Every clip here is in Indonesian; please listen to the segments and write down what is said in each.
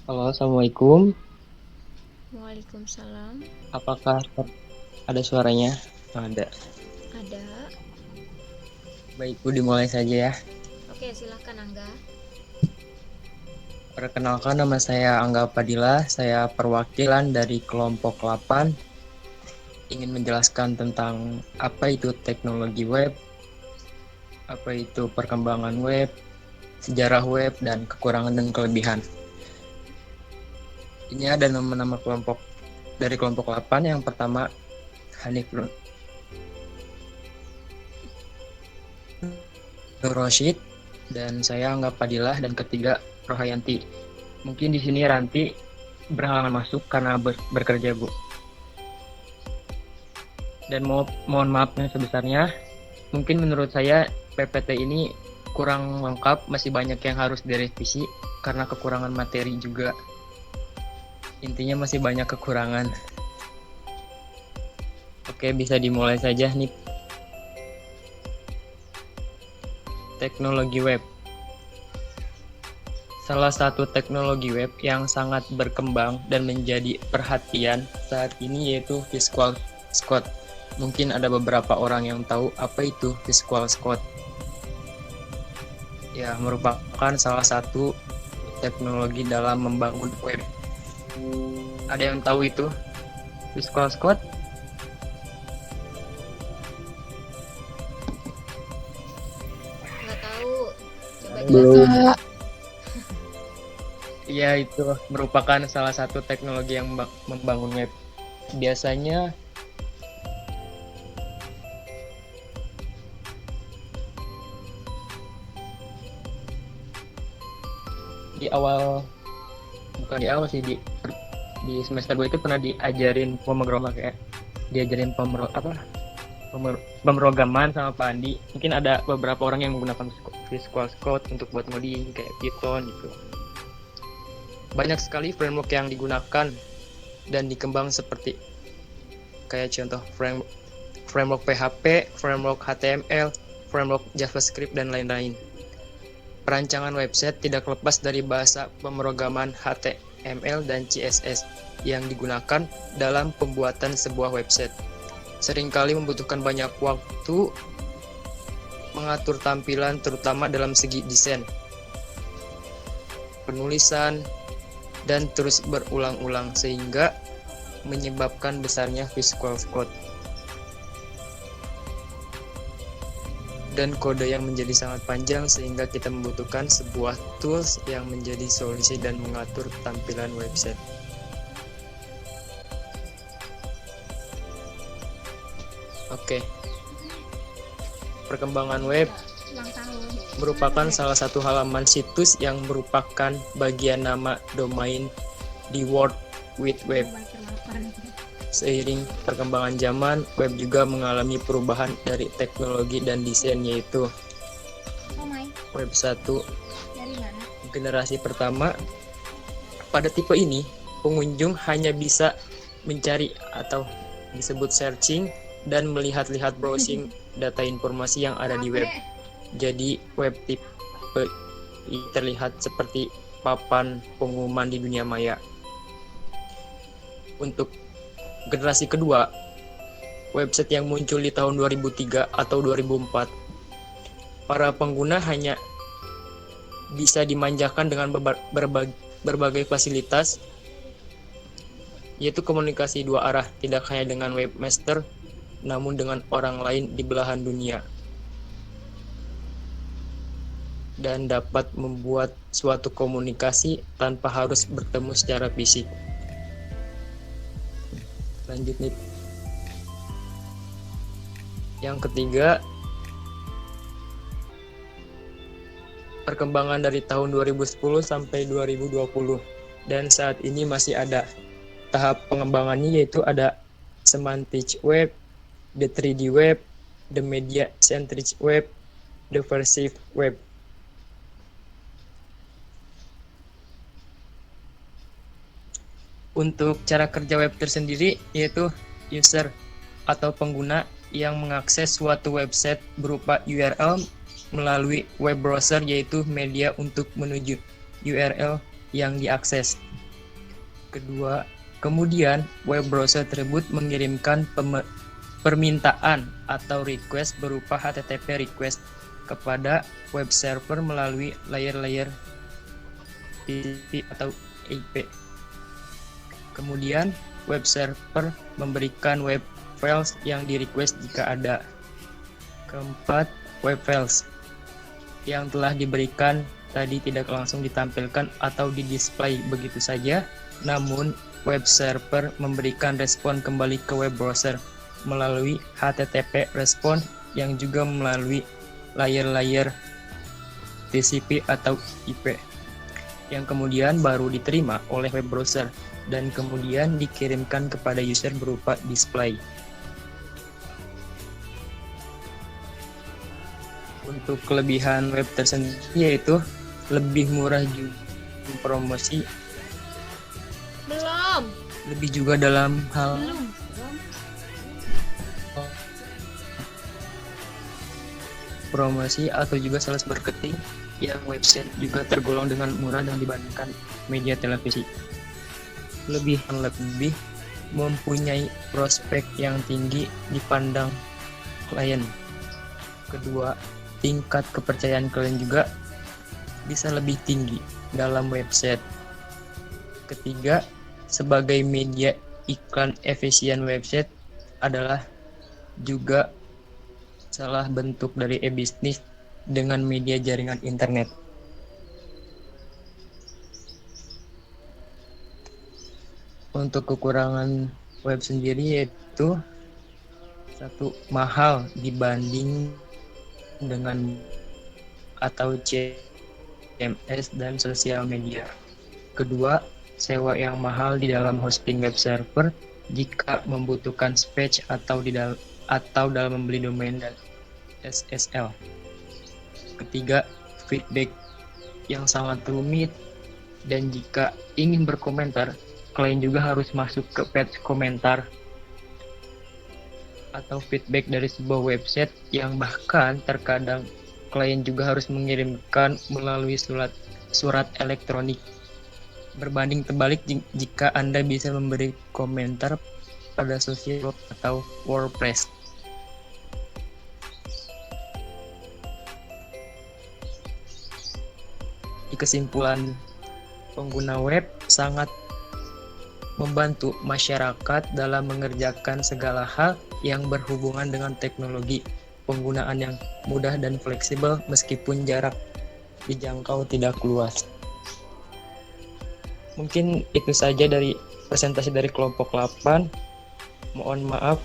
Halo, Assalamualaikum. Waalaikumsalam. Apakah ada suaranya? Ada. Ada. Baik, Bu, dimulai saja ya. Oke, silahkan Angga. Perkenalkan, nama saya Angga Padilla. Saya perwakilan dari kelompok 8. Ingin menjelaskan tentang apa itu teknologi web, apa itu perkembangan web, sejarah web, dan kekurangan dan kelebihan. Ini ada nama-nama kelompok dari kelompok 8. Yang pertama, Hanif Nur Roshid, dan saya Angga Padilla, dan ketiga Rohayanti. Mungkin di sini Ranti berhalangan masuk karena bekerja, Bu. Dan mohon maaf yang sebesarnya. Mungkin menurut saya PPT ini kurang lengkap, masih banyak yang harus direvisi karena kekurangan materi juga. Intinya masih banyak kekurangan. Oke, bisa dimulai saja nih. Teknologi web. Salah satu teknologi web yang sangat berkembang dan menjadi perhatian saat ini yaitu Visual Code. Mungkin ada beberapa orang yang tahu apa itu Visual Code. Ya, merupakan salah satu teknologi dalam membangun web. Ada yang tahu itu Visual Code? Nggak tahu. Coba Ada yang jelasin. Enggak. Iya, itu merupakan salah satu teknologi yang membangun web. Biasanya di awal, bukan di awal sih, di semester gue itu pernah diajarin pemrograman, kayak diajarin pemrograman sama Pak Andi. Mungkin ada beberapa orang yang menggunakan Visual Code untuk buat ngoding kayak Python gitu. Banyak sekali framework yang digunakan dan dikembang seperti kayak contoh framework PHP, framework HTML, framework JavaScript, dan lain-lain. Perancangan website tidak lepas dari bahasa pemrograman HTML dan CSS yang digunakan dalam pembuatan sebuah website. Seringkali membutuhkan banyak waktu mengatur tampilan, terutama dalam segi desain, penulisan, dan terus berulang-ulang sehingga menyebabkan besarnya Visual Code dan kode yang menjadi sangat panjang, sehingga kita membutuhkan sebuah tools yang menjadi solusi dan mengatur tampilan website. Oke, perkembangan web merupakan salah satu halaman situs yang merupakan bagian nama domain di World Wide Web. Seiring perkembangan zaman, web juga mengalami perubahan dari teknologi dan desain, yaitu Web 1 generasi pertama. Pada tipe ini, pengunjung hanya bisa mencari atau disebut searching dan melihat-lihat browsing data informasi yang ada di web. Jadi web tipe ini terlihat seperti papan pengumuman di dunia maya. Untuk generasi kedua, website yang muncul di tahun 2003 atau 2004, para pengguna hanya bisa dimanjakan dengan berbagai fasilitas, yaitu komunikasi dua arah, tidak hanya dengan webmaster, namun dengan orang lain di belahan dunia, dan dapat membuat suatu komunikasi tanpa harus bertemu secara fisik. Lanjut nih. Yang ketiga, perkembangan dari tahun 2010 sampai 2020, dan saat ini masih ada tahap pengembangannya, yaitu ada semantic web, the 3D web, the media centric web, the versive web. Untuk cara kerja web tersendiri, yaitu user atau pengguna yang mengakses suatu website berupa URL melalui web browser, yaitu media untuk menuju URL yang diakses. Kedua, kemudian web browser tersebut mengirimkan permintaan atau request berupa HTTP request kepada web server melalui layer-layer TCP atau IP. Kemudian web server memberikan web files yang di request jika ada. Keempat, web files yang telah diberikan tadi tidak langsung ditampilkan atau di-display begitu saja, namun web server memberikan respon kembali ke web browser melalui HTTP respon yang juga melalui layer-layer TCP atau IP yang kemudian baru diterima oleh web browser dan kemudian dikirimkan kepada user berupa display. Untuk kelebihan web tersendiri yaitu lebih murah juga promosi, lebih juga dalam hal promosi atau juga sales marketing yang website juga tergolong dengan murah dan dibandingkan media televisi. Lebih mempunyai prospek yang tinggi dipandang klien. Kedua, tingkat kepercayaan klien juga bisa lebih tinggi dalam website. Ketiga, sebagai media iklan efisien website adalah juga salah bentuk dari e-bisnis dengan media jaringan internet. Untuk kekurangan web sendiri yaitu satu, mahal dibanding dengan atau CMS dan sosial media. Kedua, sewa yang mahal di dalam hosting web server jika membutuhkan space atau dalam membeli domain dan SSL. Ketiga, feedback yang sangat rumit dan jika ingin berkomentar, klien juga harus masuk ke page komentar atau feedback dari sebuah website yang bahkan terkadang klien juga harus mengirimkan melalui surat elektronik. Berbanding terbalik jika Anda bisa memberi komentar pada social blog atau WordPress. Di kesimpulan, pengguna web sangat membantu masyarakat dalam mengerjakan segala hal yang berhubungan dengan teknologi, penggunaan yang mudah dan fleksibel meskipun jarak dijangkau tidak luas. Mungkin itu saja dari presentasi dari kelompok 8. Mohon maaf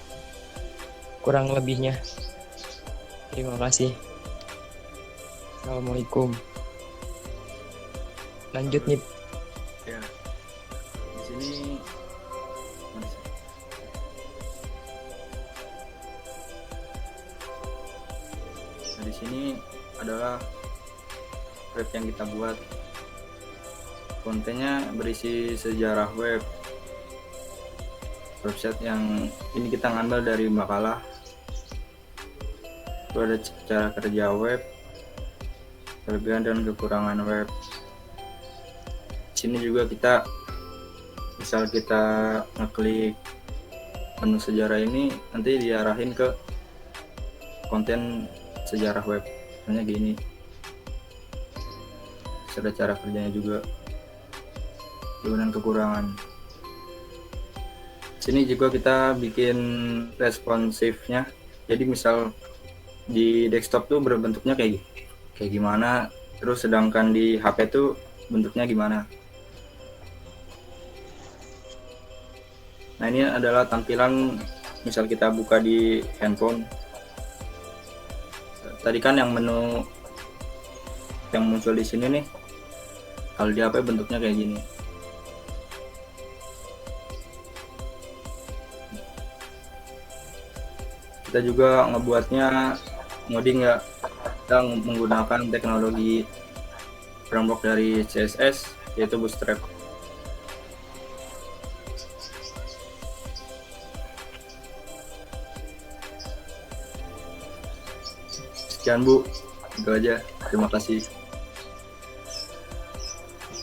kurang lebihnya. Terima kasih. Assalamualaikum. Lanjut nih. Ya. Di sini di sini adalah web yang kita buat. Kontennya berisi sejarah website yang ini kita ngambil dari makalah. Itu ada cara kerja web, kelebihan dan kekurangan web. Di sini juga kita ngeklik menu sejarah ini, nanti diarahin ke konten sejarah web. Misalnya gini, ada cara kerjanya juga, kelebihan kekurangan. Sini juga kita bikin responsifnya. Jadi misal di desktop tuh berbentuknya kayak gimana, terus sedangkan di HP tuh bentuknya gimana. Nah, ini adalah tampilan misal kita buka di handphone. Tadi kan yang menu yang muncul di sini nih, kalau di HP bentuknya kayak gini. Kita juga ngebuatnya modding ya, kita menggunakan teknologi framework dari CSS yaitu Bootstrap. Sekian Bu, itu aja. Terima kasih.